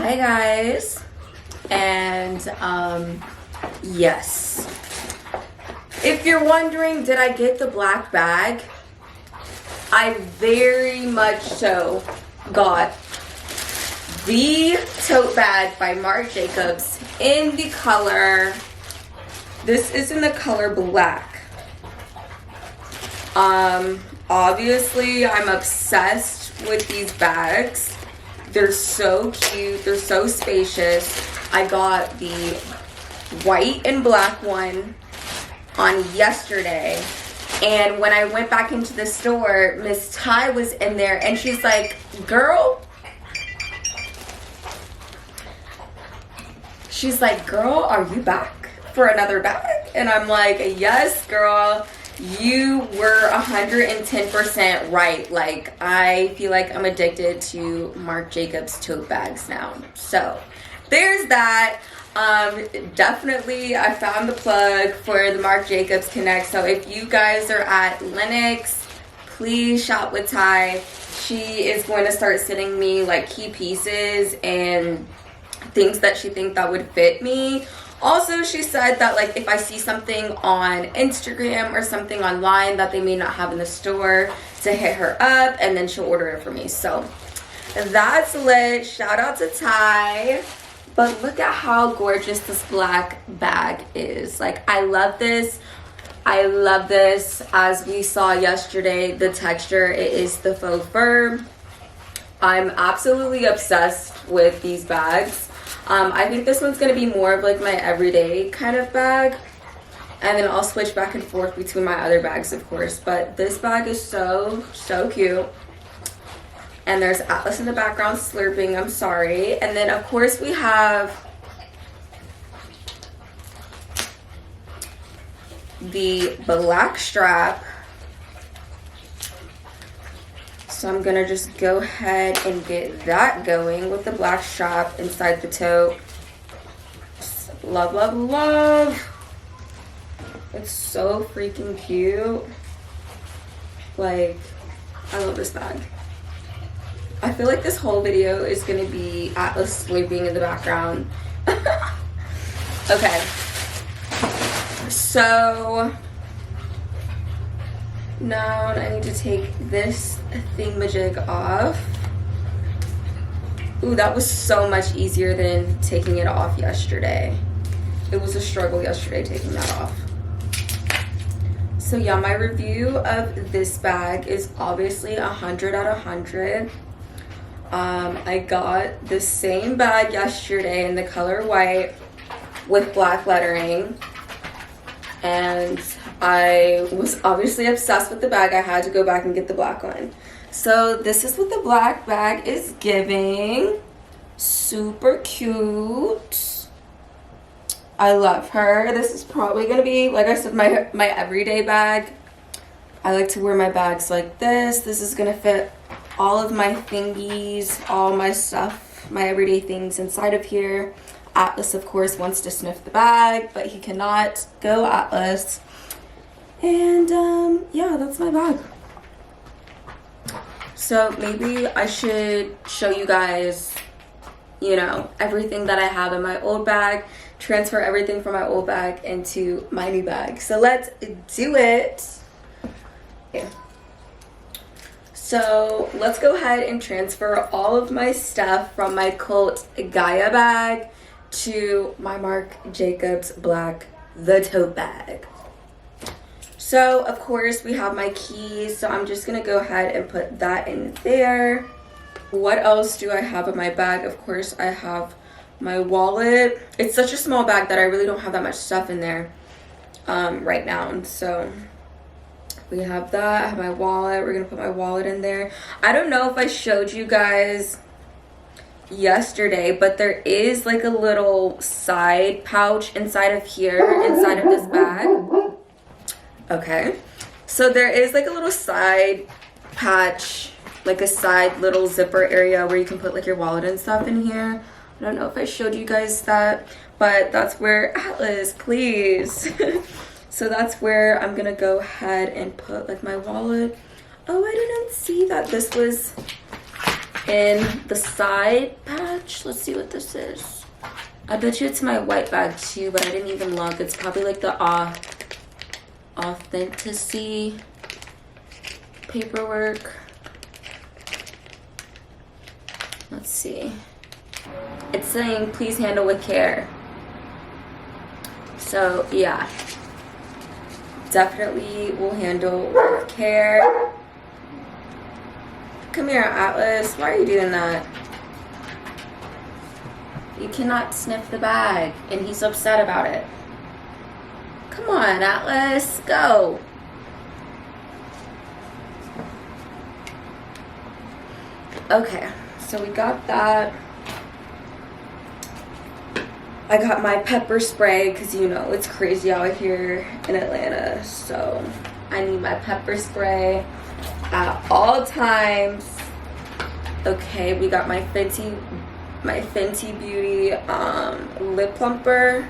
Hi guys, and yes, if you're wondering, did I get the black bag? I very much so got the tote bag by Marc Jacobs in the color, this is in the color black. Obviously I'm obsessed with these bags. They're so cute, they're so spacious. I got the white and black one on yesterday, and when I went back into the store, Miss Ty was in there and she's like, girl, are you back for another bag? And I'm like, yes girl, you were 110% right. Like, I feel like I'm addicted to Marc Jacobs tote bags now. So there's that. Definitely I found the plug for the Marc Jacobs Connect. So if you guys are at Lenox, please shop with Ty. She is going to start sending me like key pieces and things that she thinks that would fit me. Also, she said that like if I see something on Instagram or something online that they may not have in the store, to hit her up and then she'll order it for me. So that's lit. Shout out to Ty. But look at how gorgeous this black bag is. Like, I love this. I love this. As we saw yesterday, the texture, it is the faux fur. I'm absolutely obsessed with these bags. I think this one's going to be more of like my everyday kind of bag. And then I'll switch back and forth between my other bags, of course. But this bag is so, so cute. And there's Atlas in the background slurping, I'm sorry. And then, of course, we have the black strap. So I'm gonna just go ahead and get that going with the black strap inside the tote. Love, love, love. It's so freaking cute. Like, I love this bag. I feel like this whole video is gonna be Atlas sleeping in the background. Okay. So now I need to take this thingamajig off. Ooh, that was so much easier than taking it off yesterday. It was a struggle yesterday taking that off. So yeah, my review of this bag is obviously 100 out of 100. I got the same bag yesterday in the color white with black lettering. And I was obviously obsessed with the bag. I had to go back and get the black one. So this is what the black bag is giving. Super cute. I love her. This is probably going to be, like I said, my everyday bag. I like to wear my bags like this. This is going to fit all of my thingies, all my stuff, my everyday things inside of here. Atlas, of course, wants to sniff the bag, but he cannot. Go Atlas. And yeah, that's my bag. So maybe I should show you guys, you know, everything that I have in my old bag, transfer everything from my old bag into my new bag. So let's do it. Yeah. So let's go ahead and transfer all of my stuff from my Cult Gaia bag to my Marc Jacobs black, the tote bag. So of course we have my keys, so I'm just gonna go ahead and put that in there. What else do I have in my bag? Of course I have my wallet. It's such a small bag that I really don't have that much stuff in there right now. So we have that. I have my wallet. We're gonna put my wallet in there. I don't know if I showed you guys yesterday, but there is like a little side pouch inside of here, inside of this bag. Okay, so there is like a little side patch, like a side little zipper area where you can put like your wallet and stuff in here. I don't know if I showed you guys that, but that's where Atlas, please. So that's where I'm gonna go ahead and put like my wallet. Oh, I didn't see that this was in the side patch. Let's see what this is. I bet you it's my white bag too, but I didn't even look. It's probably like the authenticity paperwork. Let's see. It's saying please handle with care. So yeah, definitely will handle with care. Come here, Atlas. Why are you doing that? You cannot sniff the bag, and he's upset about it. Come on, Atlas, go. Okay, so we got that. I got my pepper spray because you know it's crazy out here in Atlanta, so I need my pepper spray at all times. Okay, we got my Fenty Beauty lip plumper,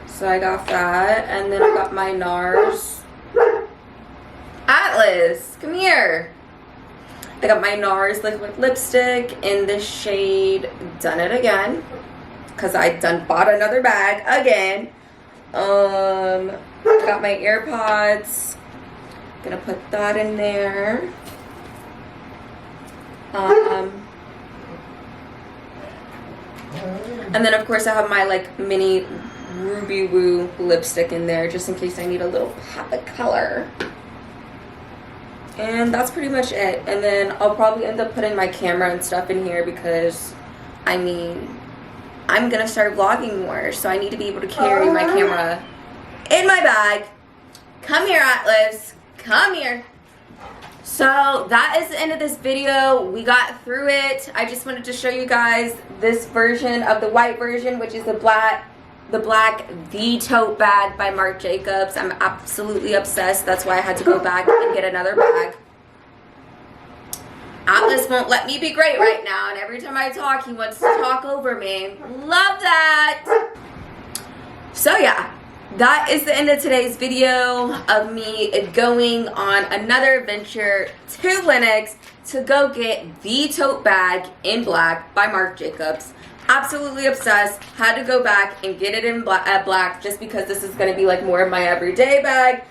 so I got that, and then I got my NARS. Atlas, come here. I got my NARS liquid lipstick in the shade Done It Again, because I bought another bag again. I got my AirPods. Gonna put that in there. And then of course I have my like mini Ruby Woo lipstick in there just in case I need a little pop of color. And that's pretty much it. And then I'll probably end up putting my camera and stuff in here because I mean I'm gonna start vlogging more, so I need to be able to carry my camera in my bag. Come here, Atlas. Come here. So that is the end of this video. We got through it. I just wanted to show you guys this version of the white version, which is the black The Tote Bag by Marc Jacobs. I'm absolutely obsessed. That's why I had to go back and get another bag. Atlas won't let me be great right now, and every time I talk, he wants to talk over me. Love that. So yeah, that is the end of today's video of me going on another adventure to Lenox to go get the tote bag in black by Marc Jacobs. Absolutely obsessed. Had to go back and get it in black just because this is going to be like more of my everyday bag.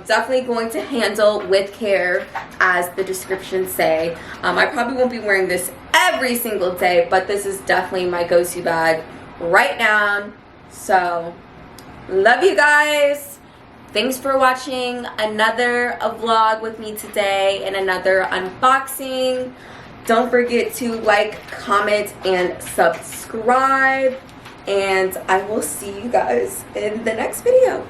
Definitely going to handle with care, as the descriptions say. I probably won't be wearing this every single day, but this is definitely my go-to bag right now. So love you guys. Thanks for watching another vlog with me today and another unboxing. Don't forget to like, comment, and subscribe. And I will see you guys in the next video.